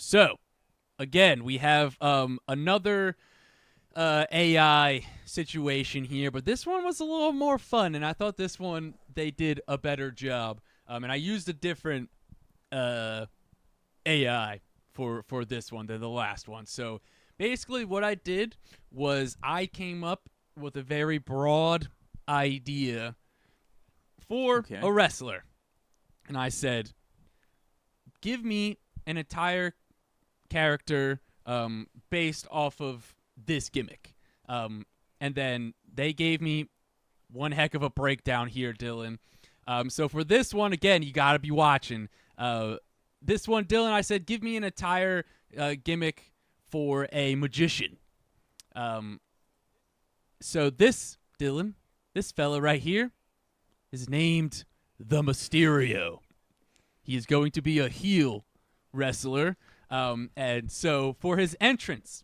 So, again, we have another AI situation here, but this one was a little more fun, and I thought this one they did a better job. And I used a different AI for this one than the last one. So basically, what I did was I came up with a very broad idea for Okay. a wrestler, and I said, "Give me an entire character based off of this gimmick." And then they gave me one heck of a breakdown here, Dylan. So for this one, again, you got to be watching. This one, Dylan, I said, give me an entire gimmick for a magician. So this, Dylan, this fella right here is named the Mysterio. He is going to be a heel wrestler. And so for his entrance,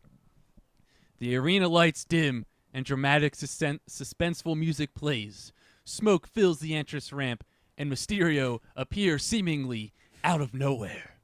the arena lights dim and dramatic suspenseful music plays. Smoke fills the entrance ramp and Mysterio appears seemingly out of nowhere.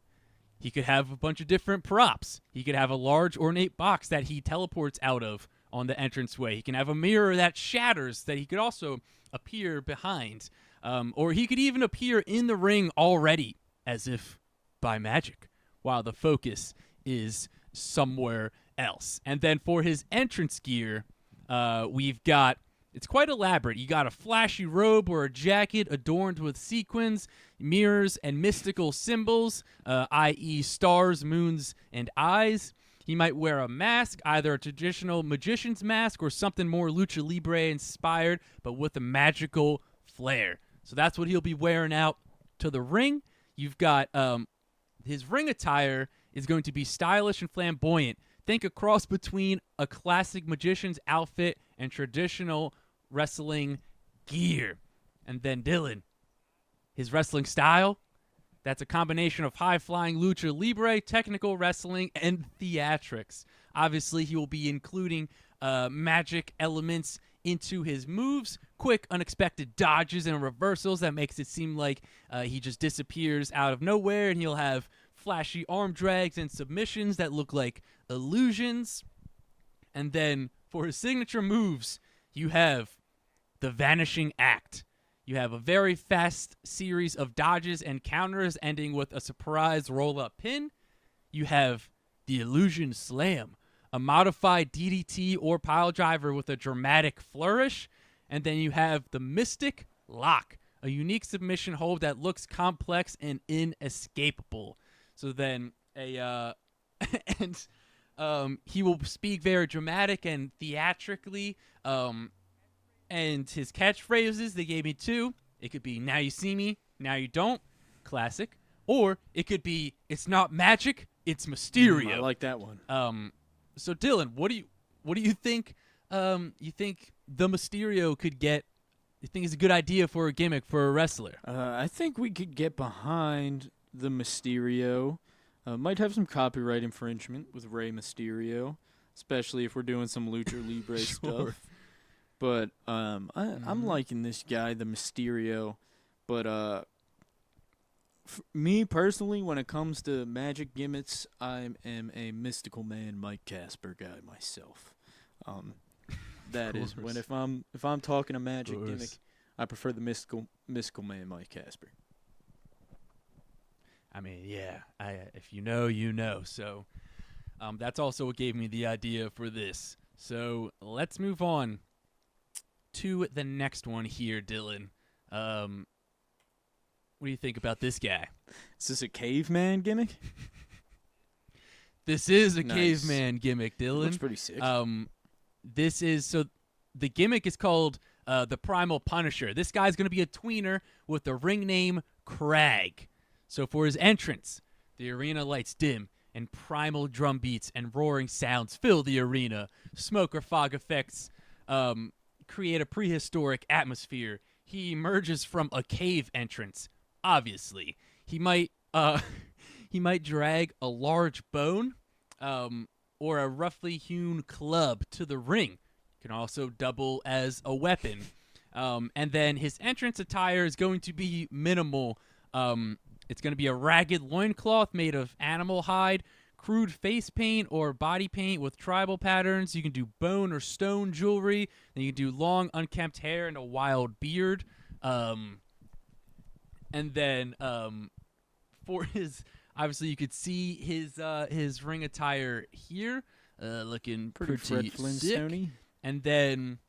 He could have a bunch of different props. He could have a large ornate box that he teleports out of on the entranceway. He can have a mirror that shatters that he could also appear behind. Or he could even appear in the ring already as if by magic, while the focus is somewhere else. And then for his entrance gear, we've got, it's quite elaborate. You got a flashy robe or a jacket adorned with sequins, mirrors, and mystical symbols, i.e. stars, moons, and eyes. He might wear a mask, either a traditional magician's mask or something more lucha libre inspired, but with a magical flair. So that's what he'll be wearing out to the ring. You've got his ring attire is going to be stylish and flamboyant. Think a cross between a classic magician's outfit and traditional wrestling gear. And then Dylan, his wrestling style, that's a combination of high-flying lucha libre, technical wrestling, and theatrics. Obviously, he will be including magic elements into his moves, quick, unexpected dodges and reversals that makes it seem like he just disappears out of nowhere, and he'll have flashy arm drags and submissions that look like illusions. And then for his signature moves, you have the Vanishing Act. You have a very fast series of dodges and counters ending with a surprise roll-up pin. You have the Illusion Slam, a modified DDT or pile driver with a dramatic flourish. And then you have the Mystic Lock, a unique submission hold that looks complex and inescapable. So then and he will speak very dramatic and theatrically. And his catchphrases, they gave me two. It could be, now you see me, now you don't. Classic. Or it could be, it's not magic, it's Mysterio. I like that one. So Dylan, what do you think you think the Mysterio could get? You think is a good idea for a gimmick for a wrestler? I think we could get behind the Mysterio. Might have some copyright infringement with Rey Mysterio, especially if we're doing some Lucha Libre stuff. But I'm liking this guy, the Mysterio. But me personally, when it comes to magic gimmicks, I am a Mystical Man Mike Casper guy myself. That is when if I'm talking a magic gimmick, I prefer the mystical Man Mike Casper. I mean, yeah. If you know, you know. So that's also what gave me the idea for this. So let's move on to the next one here, Dylan. What do you think about this guy? Is this a caveman gimmick? This is a Nice. caveman gimmick, Dylan. Looks pretty sick. This is so the gimmick is called the Primal Punisher. This guy's going to be a tweener with the ring name Crag. So for his entrance, the arena lights dim and primal drum beats and roaring sounds fill the arena. Smoke or fog effects create a prehistoric atmosphere. He emerges from a cave entrance. Obviously, he might drag a large bone or a roughly hewn club to the ring. Can also double as a weapon. And then his entrance attire is going to be minimal. It's going to be a ragged loincloth made of animal hide, crude face paint or body paint with tribal patterns. You can do bone or stone jewelry. Then you can do long, unkempt hair and a wild beard. And then for his, obviously you could see his ring attire here, looking pretty Fred sick. Flintstone-y. And then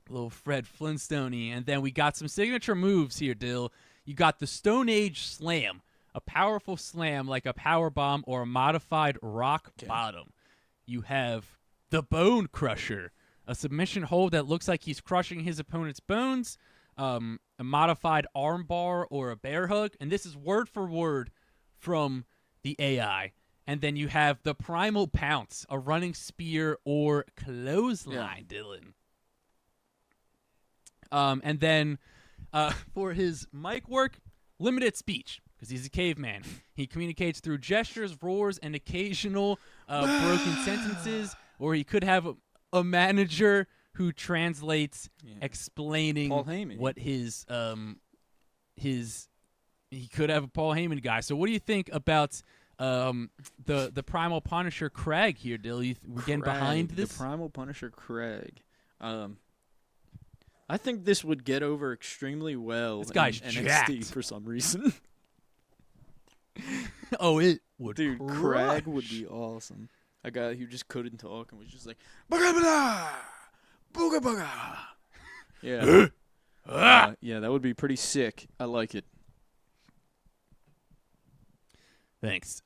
little Fred Flintstone. And then we got some signature moves here, Dill. You got the Stone Age Slam, a powerful slam like a power bomb or a modified rock bottom. You have the Bone Crusher, a submission hold that looks like he's crushing his opponent's bones, a modified arm bar or a bear hug. And this is word for word from the AI. And then you have the Primal Pounce, a running spear or clothesline, Dylan. And then for his mic work, limited speech, because he's a caveman. He communicates through gestures, roars, and occasional broken sentences, or he could have a manager who translates, explaining Paul Heyman. what his he could have a Paul Heyman guy. So what do you think about the Primal Punisher Craig here, Dill? We're getting behind this? The Primal Punisher Craig. I think this would get over extremely well This guy's in NXT jacked. for some reason. Oh, it would. Dude, crush. Craig would be awesome. A guy who just couldn't talk and was just like, booga booga, booga booga. Yeah. Yeah, that would be pretty sick. I like it. Thanks.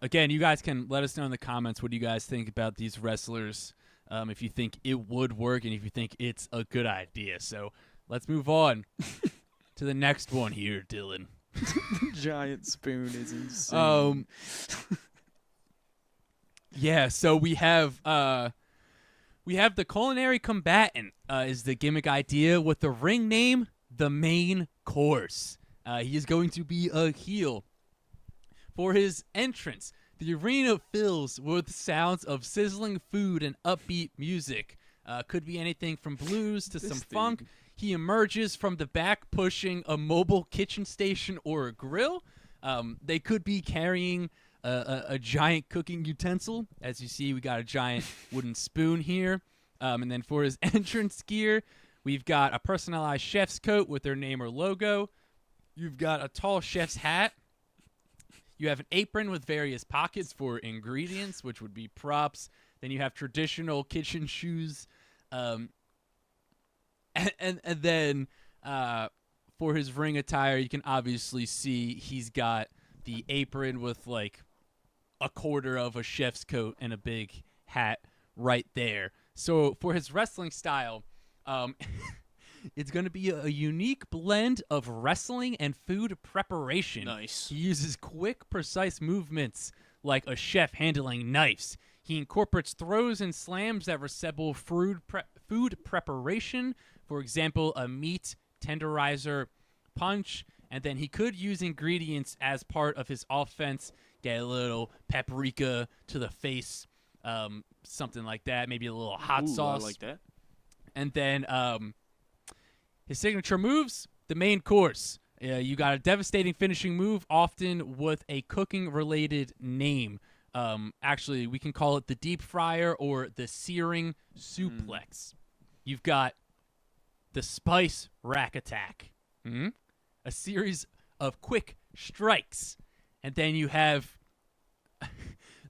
Again, you guys can let us know in the comments what you guys think about these wrestlers. If you think it would work and if you think it's a good idea. So let's move on to the next one here, Dylan. Giant spoon is insane. Yeah, so we have the culinary combatant is the gimmick idea with the ring name, the Main Course. He is going to be a heel. For his entrance, the arena fills with sounds of sizzling food and upbeat music. Could be anything from blues to some funk. He emerges from the back pushing a mobile kitchen station or a grill. They could be carrying a giant cooking utensil. As you see, we got a giant wooden spoon here. And then for his entrance gear, we've got a personalized chef's coat with their name or logo. You've got a tall chef's hat. You have an apron with various pockets for ingredients, which would be props. Then you have traditional kitchen shoes. And then for his ring attire, you can obviously see he's got the apron with like a quarter of a chef's coat and a big hat right there. So for his wrestling style, it's going to be a unique blend of wrestling and food preparation. Nice. He uses quick, precise movements like a chef handling knives. He incorporates throws and slams that resemble food preparation. For example, a meat tenderizer punch. And then he could use ingredients as part of his offense. Get a little paprika to the face, something like that. Maybe a little hot sauce. I like that. And then his signature moves, the Main Course. You got a devastating finishing move, often with a cooking-related name. Actually, we can call it the Deep Fryer or the Searing Suplex. You've got the Spice Rack Attack. A series of quick strikes. And then you have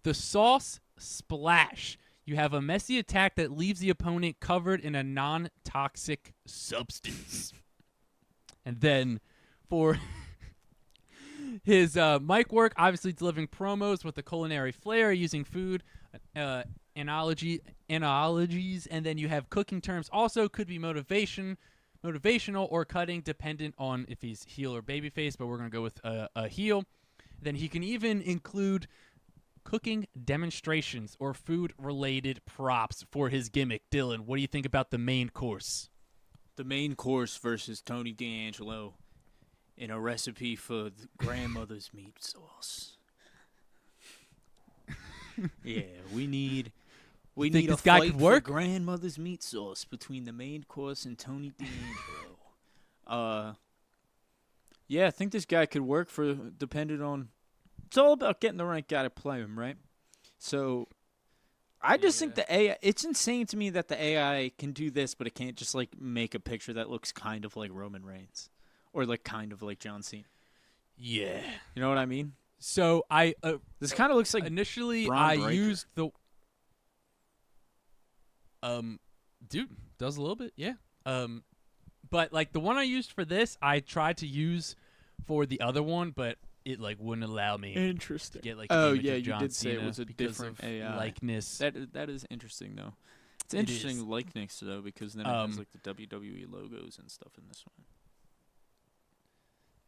the Sauce Splash. You have a messy attack that leaves the opponent covered in a non-toxic substance. And then for his mic work, obviously delivering promos with the culinary flair, using food analogies, and then you have cooking terms. Also could be motivational or cutting, dependent on if he's heel or babyface, but we're going to go with a heel. Then he can even include cooking demonstrations or food-related props for his gimmick. Dylan, what do you think about the Main Course? The Main Course versus Tony D'Angelo in a recipe for the grandmother's meat sauce. Yeah, we need think a this guy fight could work? for grandmother's meat sauce between the Main Course and Tony D'Angelo. Yeah, I think this guy could work for dependent on it's all about getting the right guy to play him, right? So I just think the AI. It's insane to me that the AI can do this, but it can't just like make a picture that looks kind of like Roman Reigns, or like kind of like John Cena. Yeah. You know what I mean? So This kind of looks like initially Braun I Breaker. used the dude does a little bit, yeah. But like the one I used for this, I tried to use for the other one, but it like wouldn't allow me interesting. to get like Oh an image yeah, of you John did say it Cena was a because different of AI likeness. That is interesting though. It's It interesting is. likeness though because then it has like the WWE logos and stuff in this one.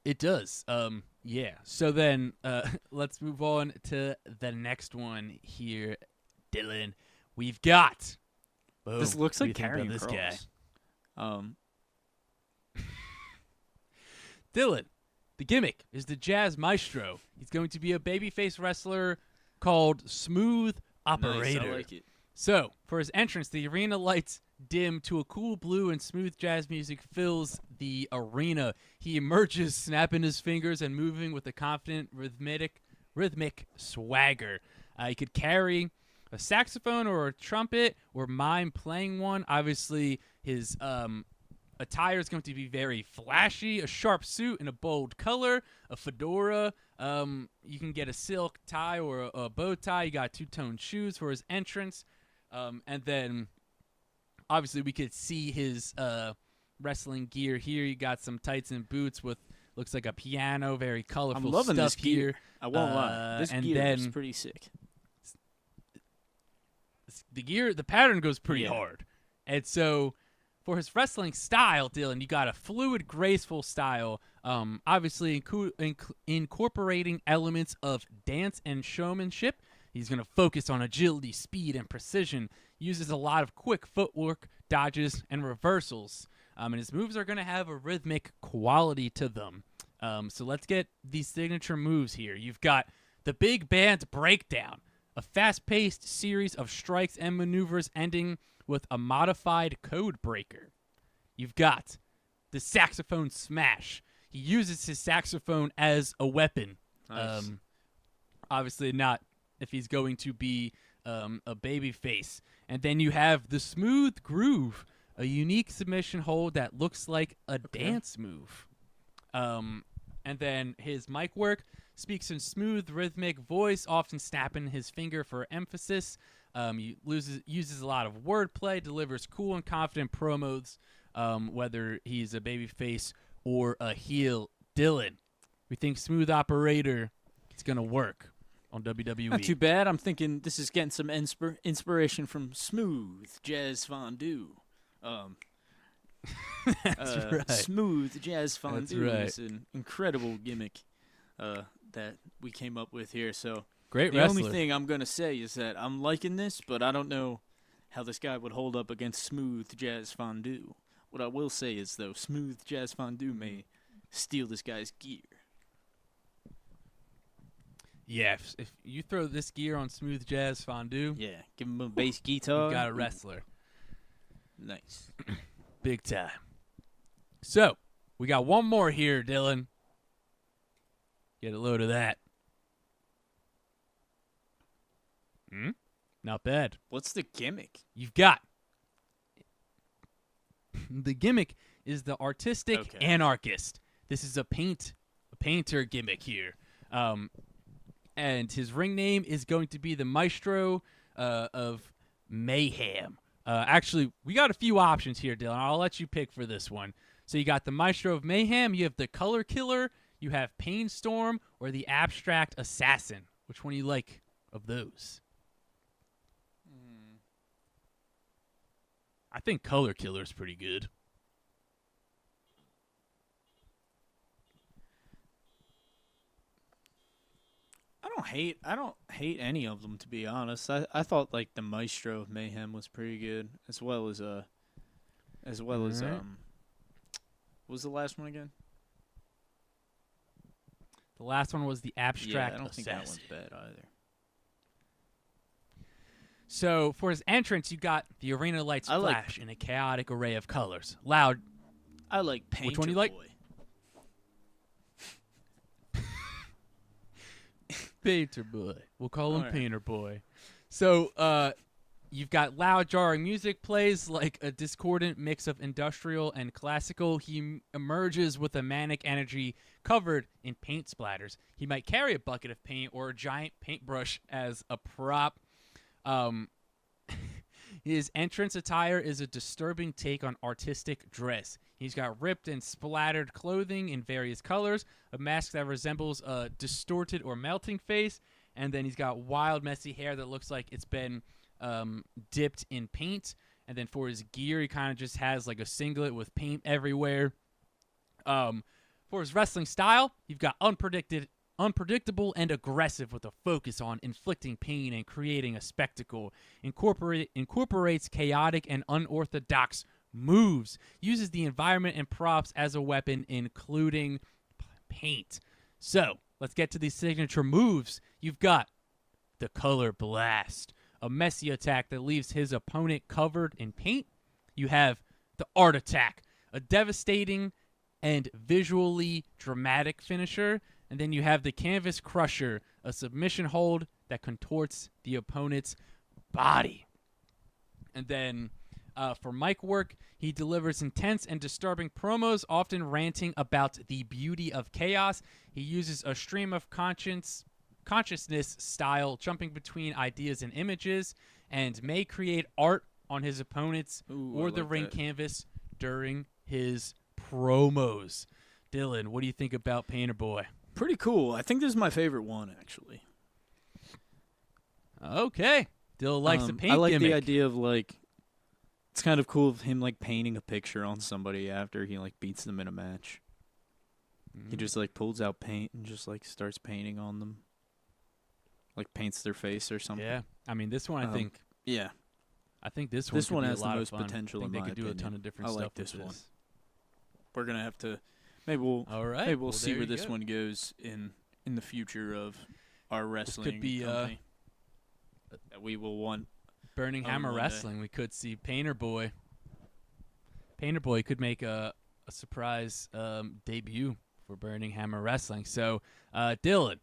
It does. Yeah. So then let's move on to the next one here, Dylan. We've got This boom, looks what do like you think about carrying this guy. Cross. Dylan, the gimmick is the Jazz Maestro. He's going to be a babyface wrestler called Smooth Operator. Nice, I like it. So, for his entrance, the arena lights dim to a cool blue and smooth jazz music fills the arena. He emerges, snapping his fingers and moving with a confident, rhythmic swagger. He could carry a saxophone or a trumpet or mime playing one. Obviously, his attire is going to be very flashy, a sharp suit in a bold color, a fedora. You can get a silk tie or a bow tie. You got two-tone shoes for his entrance. And then, obviously, we could see his wrestling gear here. You got some tights and boots with, looks like a piano, very colorful I'm loving stuff this gear. here. I won't lie. This and gear is then- pretty sick. The pattern goes pretty Yeah. hard. And so, for his wrestling style, Dylan, you got a fluid, graceful style, obviously incorporating elements of dance and showmanship. He's going to focus on agility, speed, and precision. Uses a lot of quick footwork, dodges, and reversals. And his moves are going to have a rhythmic quality to them. So let's get these signature moves here. You've got the Big Band Breakdown, a fast-paced series of strikes and maneuvers ending with a modified code breaker. You've got the Saxophone Smash. He uses his saxophone as a weapon. Nice. Obviously not if he's going to be a baby face. And then you have the Smooth Groove, a unique submission hold that looks like a dance move. And then his mic work speaks in smooth, rhythmic voice, often snapping his finger for emphasis. He uses a lot of wordplay, delivers cool and confident promos, whether he's a babyface or a heel. Dylan, we think Smooth Operator is going to work on WWE. Not too bad. I'm thinking this is getting some inspiration from Smooth Jazz Fondue. That's right. Smooth Jazz Fondue right. is an incredible gimmick that we came up with here. So Great the wrestler. only thing I'm going to say is that I'm liking this, but I don't know how this guy would hold up against Smooth Jazz Fondue. What I will say is, though, Smooth Jazz Fondue may steal this guy's gear. Yeah, if you throw this gear on Smooth Jazz Fondue, Yeah, give him a bass guitar. you got a wrestler. Nice. Big time. So, we got one more here, Dylan. Get a load of that. Not bad. What's the gimmick? You've got the gimmick is the artistic Okay. anarchist. This is a painter gimmick here. And his ring name is going to be the Maestro of Mayhem. Actually, we got a few options here, Dylan. I'll let you pick for this one. So you got the Maestro of Mayhem, you have the Color Killer, you have Pain Storm, or the Abstract Assassin. Which one do you like of those? I think Color Killer is pretty good. I don't hate any of them, to be honest. I thought like the Maestro of Mayhem was pretty good, as well as Alright. what was the last one again? The last one was the Abstract Yeah, I don't think that Assassin. one's bad either. So for his entrance, you got the arena lights I like- flash in a chaotic array of colors. Loud. I like Painter Which one you like? Boy. Painter Boy. We'll call him All right. Painter Boy. So, you've got loud, jarring music plays like a discordant mix of industrial and classical. He emerges with a manic energy covered in paint splatters. He might carry a bucket of paint or a giant paintbrush as a prop. His entrance attire is a disturbing take on artistic dress. He's got ripped and splattered clothing in various colors, a mask that resembles a distorted or melting face, and then he's got wild, messy hair that looks like it's been dipped in paint. And then for his gear, he kind of just has like a singlet with paint everywhere. For his wrestling style, you've got unpredictable and aggressive with a focus on inflicting pain and creating a spectacle. Incorporates chaotic and unorthodox moves. Uses the environment and props as a weapon, including paint. So, let's get to these signature moves. You've got the Color Blast, a messy attack that leaves his opponent covered in paint. You have the Art Attack, a devastating and visually dramatic finisher. And then you have the Canvas Crusher, a submission hold that contorts the opponent's body. And then for mic work, he delivers intense and disturbing promos, often ranting about the beauty of chaos. He uses a stream of consciousness style, jumping between ideas and images, and may create art on his opponents or the ring canvas during his promos. Dylan, what do you think about Painter Boy? Pretty cool. I think this is my favorite one, actually. Okay. Dylan likes the paint I like gimmick. the idea of, like, it's kind of cool of him, like, painting a picture on somebody after he, like, beats them in a match. He just, like, pulls out paint and just, like, starts painting on them. Like, paints their face or something. Yeah. I mean, this one, I think this one This could one be has a the lot most of fun. potential, I think in they my could do a ton opinion. of different I stuff like this with one. this. We're going to have to, maybe we'll All right. maybe we'll Well, see there where you this go. one goes in the future of our wrestling could be, company. That we will want. Burning Hammer one day. Wrestling. We could see Painter Boy. Painter Boy could make a surprise debut for Burning Hammer Wrestling. So, Dylan.